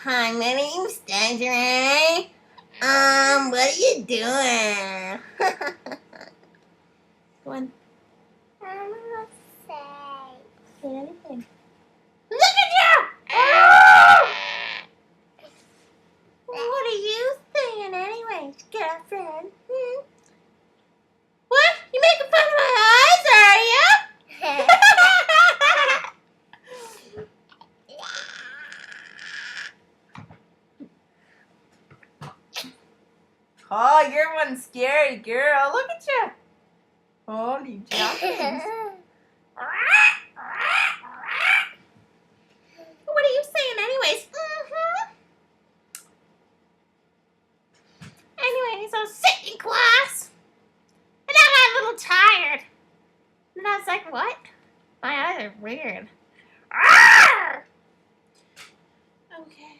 Hi, my name's Desiree. What are you doing? Go on. I'm gonna say. Say anything. Look at you! Oh! What are you saying anyways, girlfriend? What? You making fun of my eyes, are you? Oh, you're one scary girl. Look at you. Holy jumpings. What are you saying anyways? Anyways, I was sitting in class. And I got a little tired. And I was like, what? My eyes are weird. Okay.